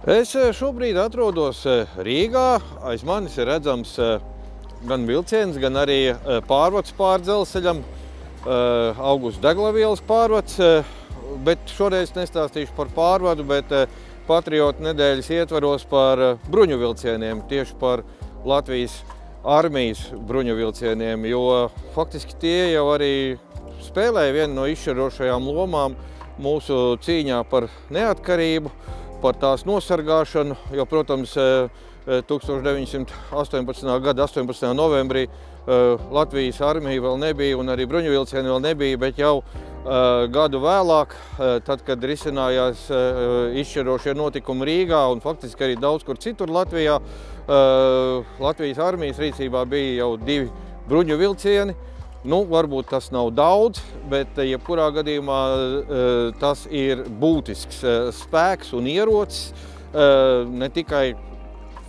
Es šobrīd atrodos Rīgā. Aiz manis ir redzams gan vilciens, gan arī pārvads pār dzelzceļam, Augusta Deglavielas pārvads. Bet šoreiz nestāstīšu par pārvadu, bet Patriotu nedēļas ietvaros par bruņu vilcieniem, tieši par Latvijas armijas bruņu vilcieniem, jo faktiski tie jau arī spēlēja vienu no izšķirošajām lomām mūsu cīņā par neatkarību, par tās nosargāšanu, jo, protams, 1918. gada 18. novembrī Latvijas armija vēl nebija un arī bruņuvilcieni vēl nebija, bet jau gadu vēlāk, tad, kad risinājās izšķirošie notikumi Rīgā un faktiski arī daudz kur citur Latvijā, Latvijas armijas rīcībā bija jau 2 bruņuvilcieni. Nu, varbūt tas nav daudz, bet jebkurā gadījumā tas ir būtisks spēks un ierocis, ne tikai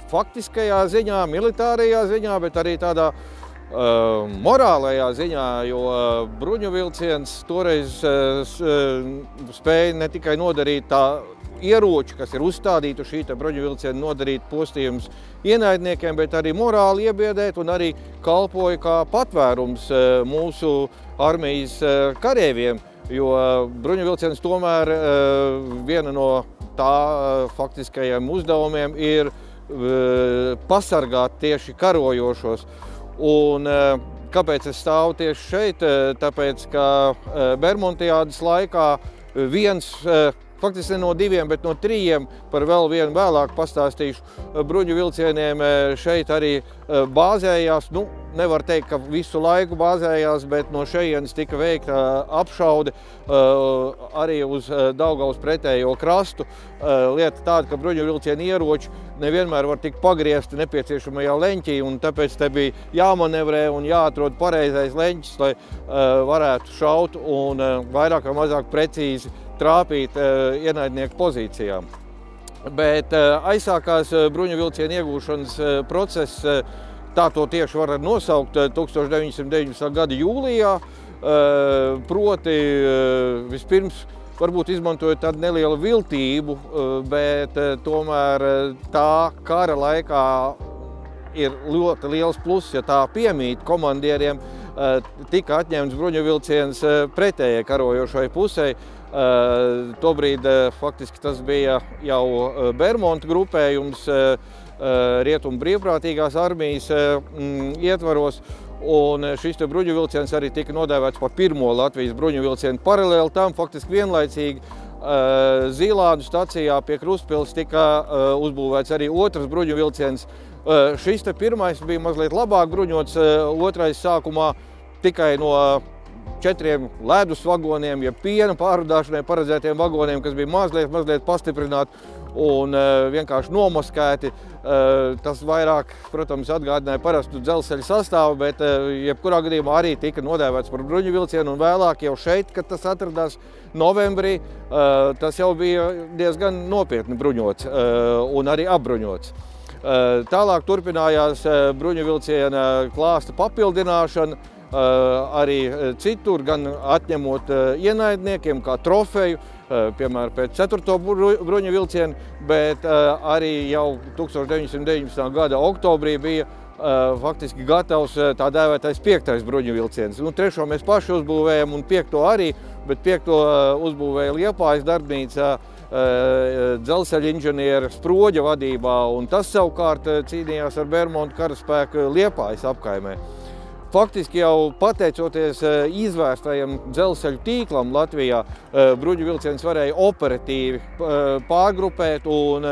faktiskajā ziņā, militārajā ziņā, bet arī tādā morālajā ziņā, jo bruņuvilciens toreiz spēja ne tikai nodarīt tā ieroči, kas ir uzstādīti uz šī bruņuvilciena, nodarīt postījumus ienaidniekiem, bet arī morāli iebiedēt un arī kalpoja kā patvērums mūsu armijas kareiviem, jo bruņuvilciens tomēr viena no tā faktiskajiem uzdevumiem ir pasargāt tieši karojošos. Un kāpēc es stāvu tieši šeit? Tāpēc, ka Bermontiādas laikā faktiski ne no 2, bet no 3, par vēl vienu vēlāk pastāstīšu, bruņu vilcieniem šeit arī bāzējās. Nu, nevar teikt, ka visu laiku bāzējās, bet no šejienes tika veikta apšaude arī uz Daugavas pretējo krastu. Lieta tāda, ka bruņu vilcienu ieroči nevienmēr var tikt pagriezti nepieciešamajā leņķī, un tāpēc te bija jāmanevrē un jāatrod pareizais leņķis, lai varētu šaut un vairāk vai mazāk precīzi trāpīt ienaidnieku pozīcijām. Bet aizsākās bruņu vilcienu iegūšanas process, tā to tieši var nosaukt, 1919. gada jūlijā, proti vispirms varbūt izmantojot tādu nelielu viltību, bet tomēr tā kara laikā ir ļoti liels pluss, ja tā piemīt komandieriem, tika atņemts bruņuvilciens pretējai karojošai pusei. Tobrīd faktiski tas bija jau Bermonta grupējums Rietumu brīvprātīgās armijas ietvaros, un šis bruņuvilciens arī tika nodēvēts par pirmo Latvijas bruņuvilcienu. Paralēli tam faktiski vienlaicīgi Zīlānu stacijā pie Krustpils tika uzbūvēts arī otrs bruņuvilciens. Šis te pirmais bija mazliet labāk bruņots, otrais sākumā tikai no 4 ledus vagoniem, ja piena pārvadāšanai paredzētiem vagoniem, kas bija mazliet pastiprināti un vienkārši nomaskēti. Tas vairāk, protams, atgādināja parastu dzelzceļa sastāvu, bet jebkurā gadījumā arī tika nodēvēts par bruņuvilcienu, un vēlāk jau šeit, kad tas atradās novembrī, tas jau bija diezgan nopietni bruņots un arī apbruņots. Tālāk turpinājās bruņuvilciena klāsta papildināšana, arī citur, gan atņemot ienaidniekiem kā trofeju, piemēram, pēc 4. bruņu vilcienu, bet arī jau 1919. gada oktobrī bija faktiski gatavs tā dēvētais 5. bruņu vilciens. Nu, 3. mēs paši uzbūvējam un 5. arī, bet 5. uzbūvēja Liepājas darbnīcā dzelzceļa inženiera Sproģa vadībā, un tas savukārt cīnījās ar Bermonta karaspēku Liepājas apkaimē. Faktiski jau pateicoties izvērstajam dzelzceļu tīklam Latvijā, bruņu vilciens varēja operatīvi pārgrupēt un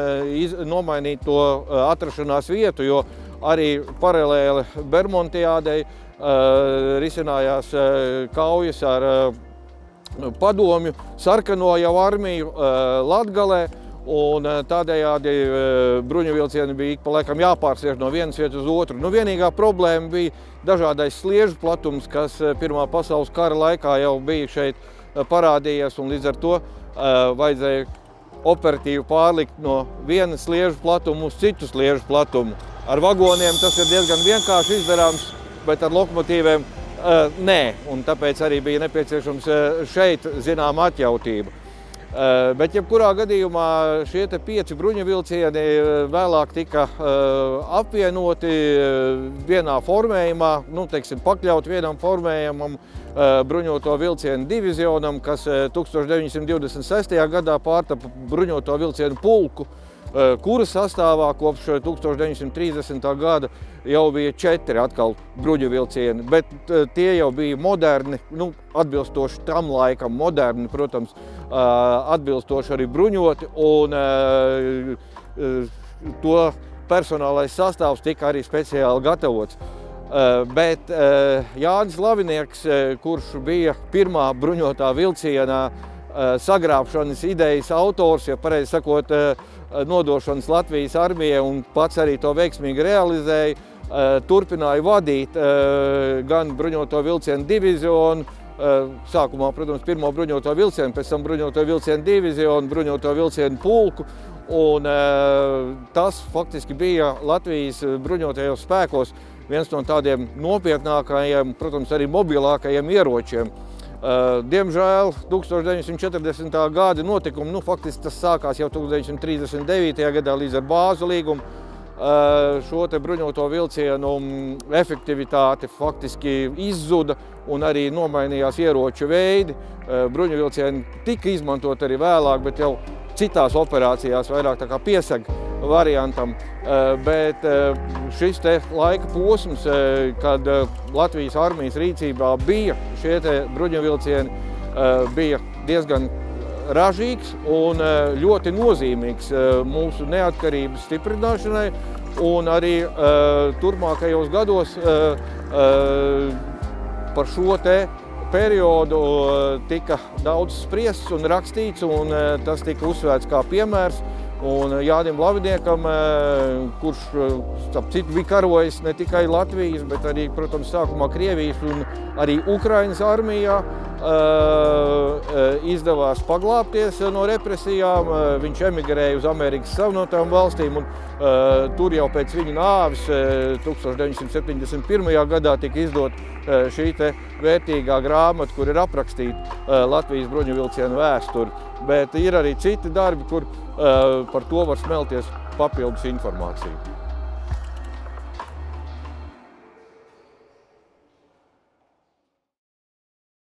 nomainīt to atrašanās vietu, jo arī paralēli Bermontiādei risinājās kaujas ar padomju sarkano jau armiju Latgalē, un tādējādi bruņuvilcieni bija ik pa laikam jāpārsviež no vienas vietas uz otru. Nu, vienīgā problēma bija dažādais sliežu platums, kas Pirmā pasaules kara laikā jau bija šeit parādījies, un līdz ar to vajadzēja operatīvi pārlikt no viena sliežu platuma uz citu sliežu platumu. Ar vagoniem tas ir diezgan vienkārši izdarāms, bet ar lokomotīviem nē, un tāpēc arī bija nepieciešams šeit zinām atjautība. Bet jebkurā gadījumā šie 5 bruņuvilcieni vēlāk tika apvienoti vienā formējumā, teiksim, pakļaut vienam formējumam bruņoto vilcienu divizionam, kas 1926. gadā pārtapa bruņoto vilcienu pulku, kura sastāvā kopš 1930. gada jau bija 4 atkal bruņuvilcieni, bet tie jau bija moderni, atbilstoši tam laikam moderni, protams, atbilstoši arī bruņoti, un to personālais sastāvs tika arī speciāli gatavots. Bet Jānis Lavinieks, kurš bija pirmā bruņotā vilciena sagrābšanas idejas autors, ja pareizi sakot, nodošanas Latvijas armijai, un pats arī to veiksmīgi realizēja, turpināja vadīt gan bruņoto vilcienu divizionu, sākumā, protams, pirmo bruņoto vilcienu, pēc tam bruņoto vilcienu divizionu, bruņoto vilcienu pulku, un tas faktiski bija Latvijas bruņotajos spēkos viens no tādiem nopietnākajiem, protams, arī mobilākajiem ieročiem. Diemžēl 1940. gada notikumi, faktiski tas sākās jau 1939. gadā līdz ar Bāzu līgumu. Šo te bruņoto vilcienu efektivitāte faktiski izzuda un arī nomainījās ieroču veidi. Bruņuvilcieni tika izmantot arī vēlāk, bet jau citās operācijās vairāk tā kā pieseg variantam. Bet šis te laika posms, kad Latvijas armijas rīcībā bija šie te bruņuvilcieni, bija diezgan ražīgs un ļoti nozīmīgs mūsu neatkarības stiprināšanai, un arī turpmākajos gados par šo te periodu tika daudz spriests un rakstīts, un tas tika uzsvērts kā piemērs. Un Jānim Laviniekam, kurš, starp citu, bija karojis ne tikai Latvijas, bet arī, protams, sākumā Krievijas un arī Ukrainas armijā, izdevās paglābties no represijām. Viņš emigrēja uz Amerikas Savienotām valstīm, un tur jau pēc viņa nāves 1971. gadā tika izdot šī te vērtīgā grāmata, kur ir aprakstīta Latvijas bruņuvilcienu vēsture. Bet ir arī citi darbi, kur par to var smelties papildus informāciju.